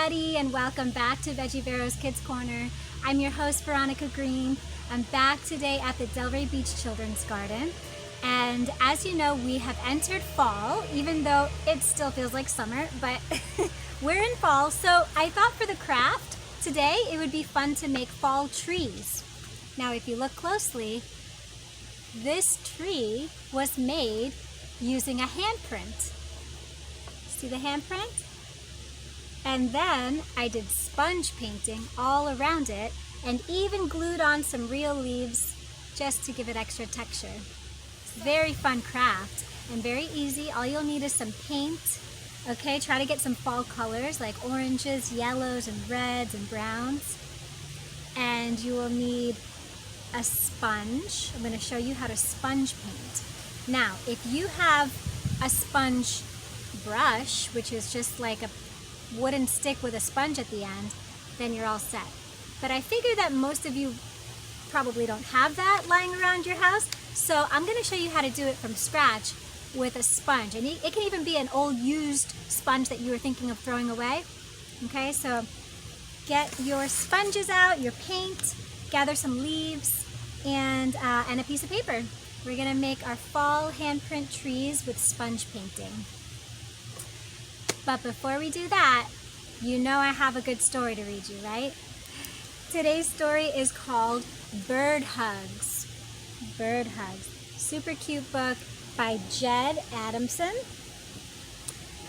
everybody, and welcome back to Veggie Vero's Kids Corner. I'm your host, Veronica Green. I'm back today at the Delray Beach Children's Garden. And as you know, we have entered fall, even though it still feels like summer, but we're in fall. So I thought for the craft today, it would be fun to make fall trees. Now, if you look closely, this tree was made using a handprint. See the handprint? And then I did sponge painting all around it and even glued on some real leaves just to give it extra texture. Very fun craft and very easy. All you'll need is some paint. Okay, try to get some fall colors like oranges, yellows, and reds and browns. And you will need a sponge. I'm going to show you how to sponge paint. Now, if you have a sponge brush, which is just like a wooden stick with a sponge at the end, then you're all set. But I figure that most of you probably don't have that lying around your house, so I'm going to show you how to do it from scratch with a sponge. And it can even be an old used sponge that you were thinking of throwing away. Okay, so get your sponges out, your paint, gather some leaves, and a piece of paper. We're going to make our fall handprint trees with sponge painting. But before we do that, you know I have a good story to read you, right? Today's story is called Bird Hugs. Bird Hugs. Super cute book by Adamson.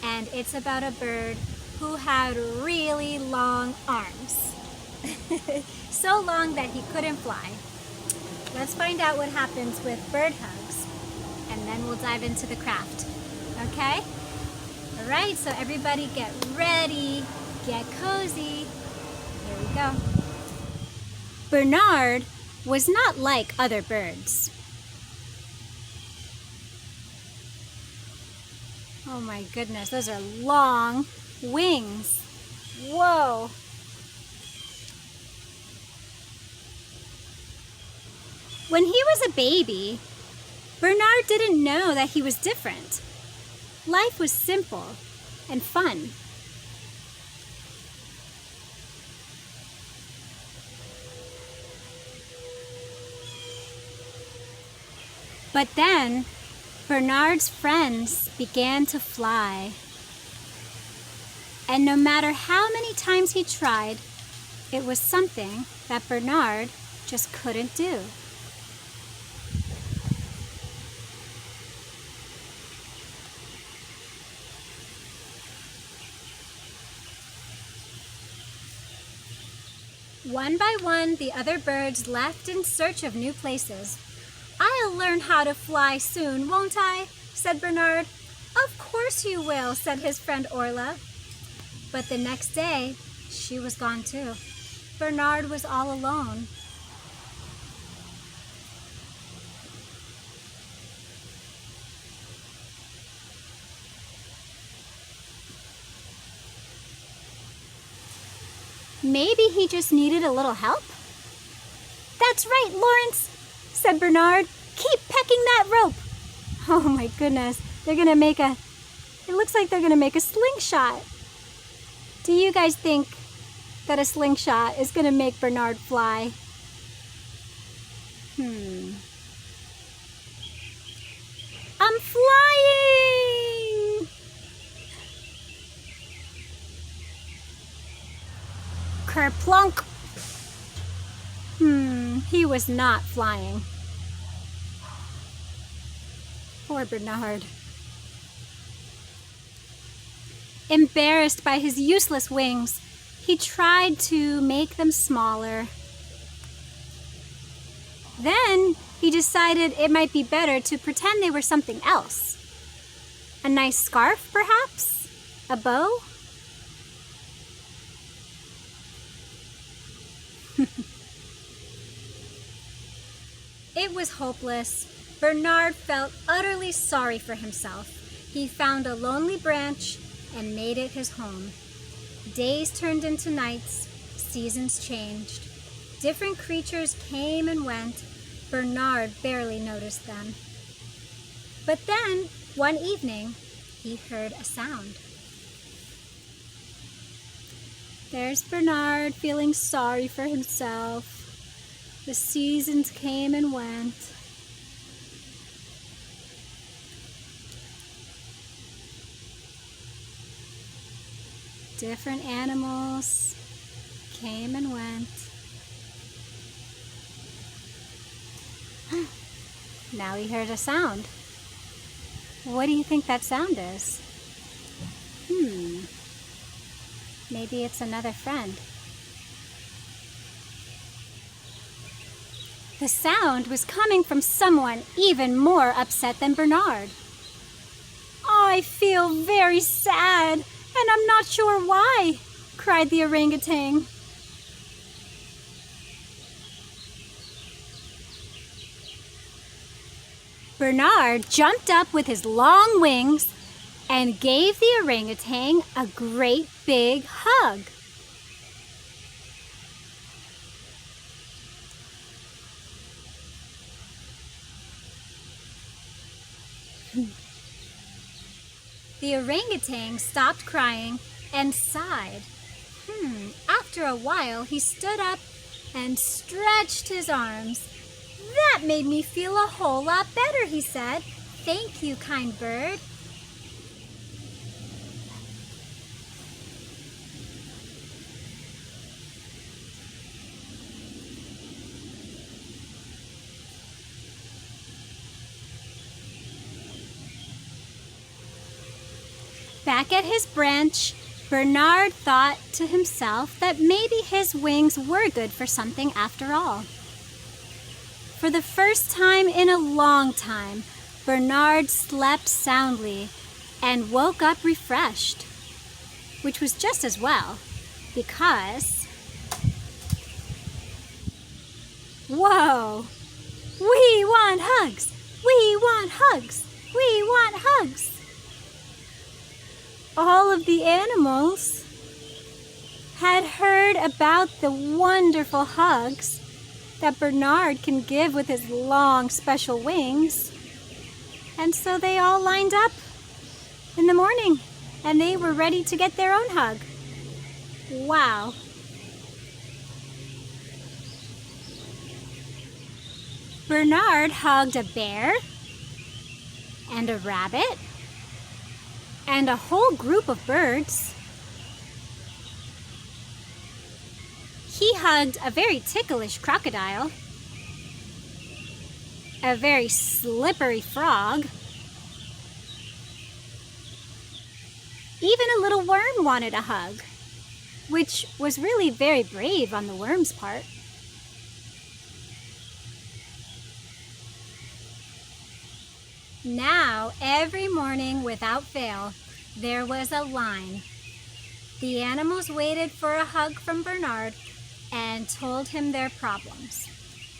And it's about a bird who had really long arms. So long that he couldn't fly. Let's find out what happens with bird hugs, and then we'll dive into the craft. Okay? All right, so everybody get ready, get cozy. Here we go. Bernard was not like other birds. Oh my goodness, those are long wings. Whoa. When he was a baby, Bernard didn't know that he was different. Life was simple and fun. But then, Bernard's friends began to fly. And no matter how many times he tried, it was something that Bernard just couldn't do. One by one, the other birds left in search of new places. "I'll learn how to fly soon, won't I?" said Bernard. "Of course you will," said his friend Orla. But the next day, she was gone too. Bernard was all alone. Maybe he just needed a little help? "That's right, Lawrence," said Bernard. "Keep pecking that rope." Oh my goodness, it looks like they're gonna make a slingshot. Do you guys think that a slingshot is gonna make Bernard fly? I'm flying! Kerplunk! He was not flying. Poor Bernard. Embarrassed by his useless wings, he tried to make them smaller. Then he decided it might be better to pretend they were something else. A nice scarf, perhaps? A bow? It was hopeless. Bernard felt utterly sorry for himself. He found a lonely branch and made it his home. Days turned into nights, seasons changed. Different creatures came and went. Bernard barely noticed them. But then, one evening, he heard a sound. There's Bernard feeling sorry for himself. The seasons came and went. Different animals came and went. Now he heard a sound. What do you think that sound is? Maybe it's another friend. The sound was coming from someone even more upset than Bernard. I feel very sad, and I'm not sure why, cried the orangutan. Bernard jumped up with his long wings and gave the orangutan a great big hug. The orangutan stopped crying and sighed. After a while, he stood up and stretched his arms. That made me feel a whole lot better, he said. Thank you, kind bird. Back at his branch, Bernard thought to himself that maybe his wings were good for something after all. For the first time in a long time, Bernard slept soundly and woke up refreshed, which was just as well, because... Whoa! We want hugs! We want hugs! We want hugs! All of the animals had heard about the wonderful hugs that Bernard can give with his long special wings. And so they all lined up in the morning and they were ready to get their own hug. Wow. Bernard hugged a bear and a rabbit and a whole group of birds. He hugged a very ticklish crocodile, a very slippery frog. Even a little worm wanted a hug, which was really very brave on the worm's part. Now, every morning without fail, there was a line. The animals waited for a hug from Bernard and told him their problems,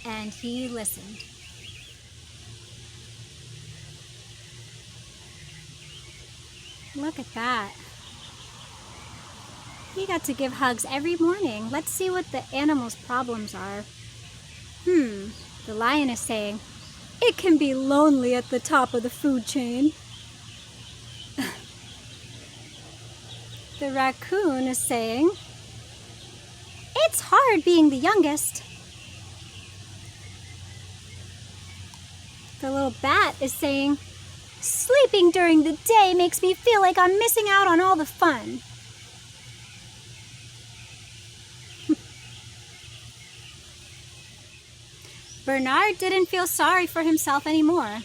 and he listened. Look at that. He got to give hugs every morning. Let's see what the animals' problems are. The lion is saying, "It can be lonely at the top of the food chain." The raccoon is saying, "It's hard being the youngest." The little bat is saying, "Sleeping during the day makes me feel like I'm missing out on all the fun." Bernard didn't feel sorry for himself anymore,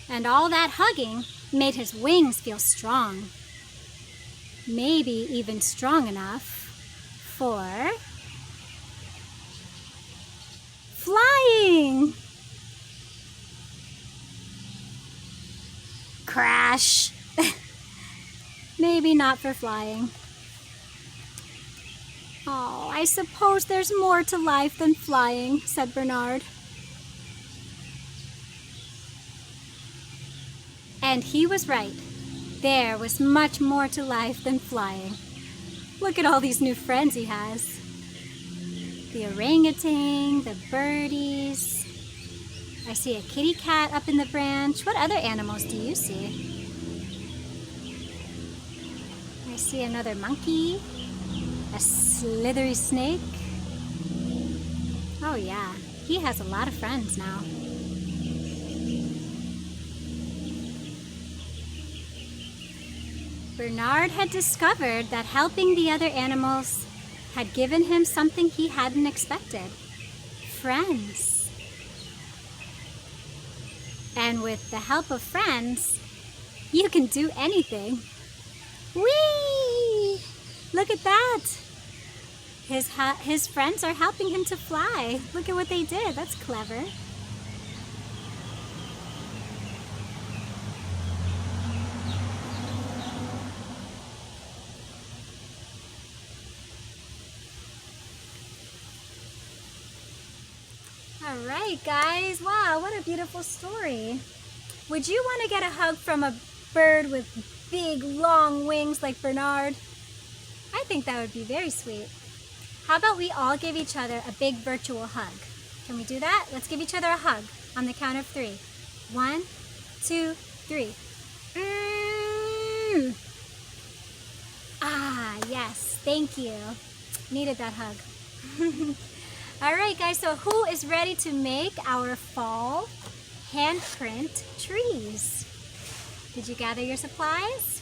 and all that hugging made his wings feel strong. Maybe even strong enough for flying. Crash. Maybe not for flying. "Oh, I suppose there's more to life than flying," said Bernard. And he was right. There was much more to life than flying. Look at all these new friends he has. The orangutan, the birdies. I see a kitty cat up in the branch. What other animals do you see? I see another monkey. A slithery snake. Oh yeah, he has a lot of friends now. Bernard had discovered that helping the other animals had given him something he hadn't expected. Friends. And with the help of friends, you can do anything. Whee! Look at that! His friends are helping him to fly. Look at what they did. That's clever. All right, guys. Wow, what a beautiful story. Would you want to get a hug from a bird with big, long wings like Bernard? I think that would be very sweet. How about we all give each other a big virtual hug? Can we do that? Let's give each other a hug on the count of 3. 1, 2, 3. Ah, yes. Thank you. Needed that hug. All right, guys. So who is ready to make our fall handprint trees? Did you gather your supplies?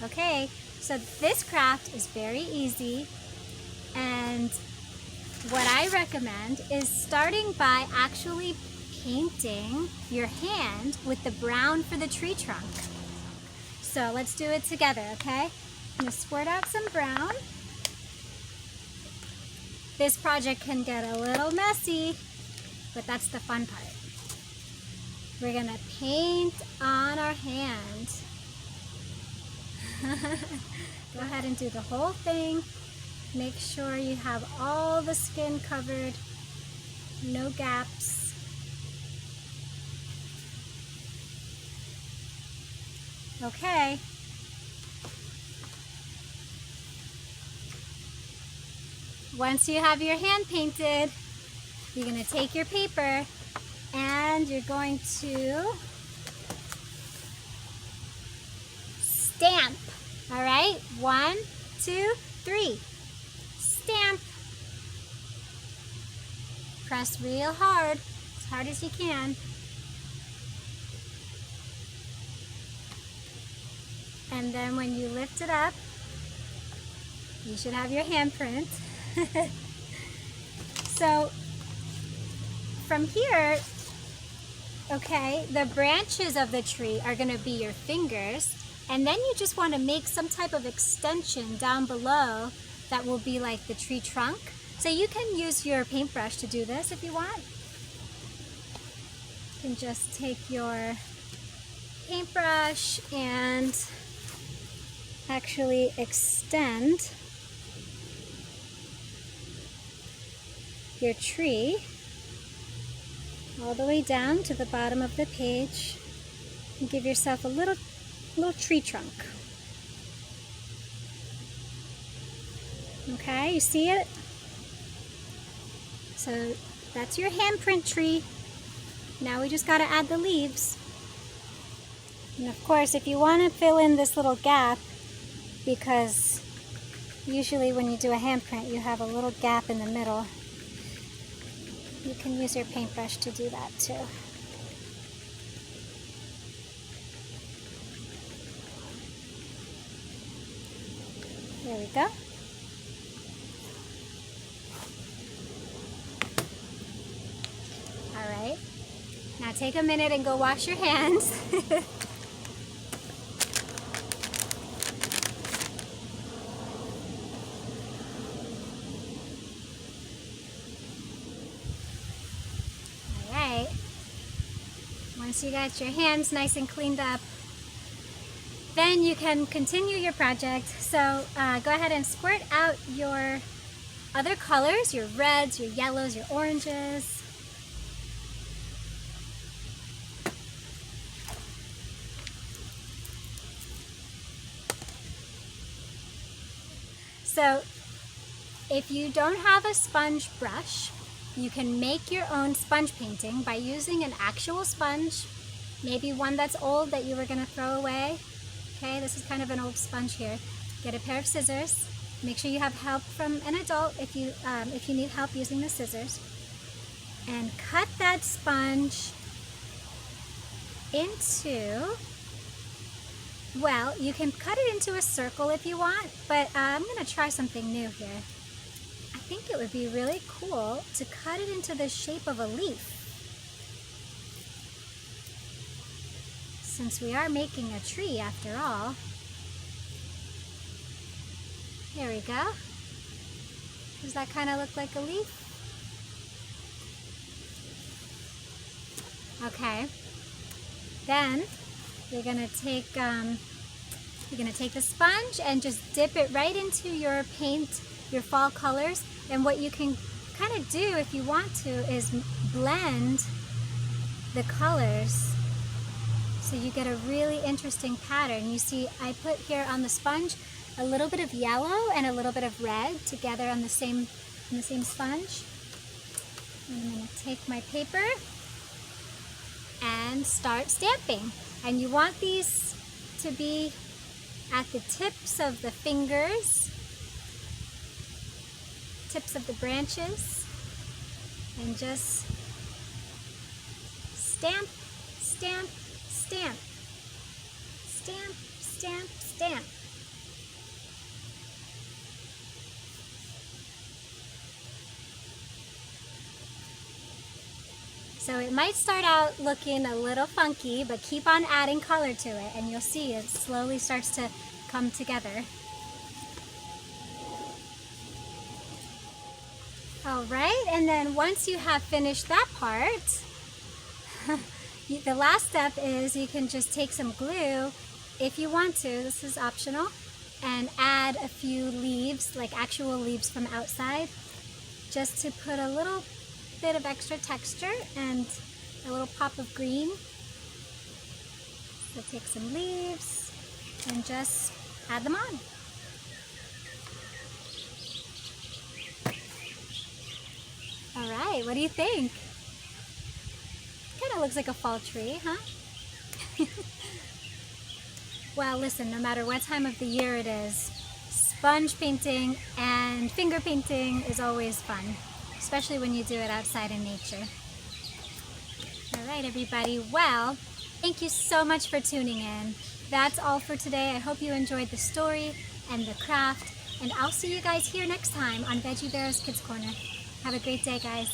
Okay. So this craft is very easy. And what I recommend is starting by actually painting your hand with the brown for the tree trunk. So let's do it together, okay? I'm gonna squirt out some brown. This project can get a little messy, but that's the fun part. We're gonna paint on our hand. Go ahead and do the whole thing. Make sure you have all the skin covered, no gaps. Okay. Once you have your hand painted, you're going to take your paper and you're going to stamp. All right? 1, 2, 3. Stamp. Press real hard as you can. And then when you lift it up, you should have your handprint. So from here, okay, the branches of the tree are going to be your fingers, and then you just want to make some type of extension down below that will be like the tree trunk. So you can use your paintbrush to do this if you want. You can just take your paintbrush and actually extend your tree all the way down to the bottom of the page and give yourself a little tree trunk. Okay, you see it? So that's your handprint tree. Now we just got to add the leaves. And of course, if you want to fill in this little gap, because usually when you do a handprint, you have a little gap in the middle, you can use your paintbrush to do that too. There we go. All right. Now take a minute and go wash your hands. Once you got your hands nice and cleaned up, then you can continue your project. So go ahead and squirt out your other colors, your reds, your yellows, your oranges. So if you don't have a sponge brush, you can make your own sponge painting by using an actual sponge, maybe one that's old that you were going to throw away. Okay, this is kind of an old sponge here. Get a pair of scissors Make sure you have help from an adult if you need help using the scissors. And cut that sponge into, well, you can cut it into a circle if you want, but I'm going to try something new here. I think it would be really cool to cut it into the shape of a leaf. Since we are making a tree after all. Here we go. Does that kind of look like a leaf? Okay. Then you're gonna take the sponge and just dip it right into your paint, your fall colors. And what you can kind of do if you want to is blend the colors so you get a really interesting pattern. You see, I put here on the sponge a little bit of yellow and a little bit of red together on the same sponge. And I'm going to take my paper and start stamping. And you want these to be at the tips of the fingers, tips of the branches, and just stamp, stamp, stamp, stamp, stamp, stamp. So it might start out looking a little funky, but keep on adding color to it and you'll see it slowly starts to come together. All right, and then once you have finished that part, the last step is you can just take some glue if you want to, this is optional, and add a few leaves, like actual leaves from outside, just to put a little bit of extra texture and a little pop of green. So take some leaves and just add them on. All right, what do you think? Kind of looks like a fall tree, huh? Well, listen, no matter what time of the year it is, sponge painting and finger painting is always fun, especially when you do it outside in nature. All right, everybody. Well, thank you so much for tuning in. That's all for today. I hope you enjoyed the story and the craft, and I'll see you guys here next time on Veggie Vero's Kids Corner. Have a great day, guys.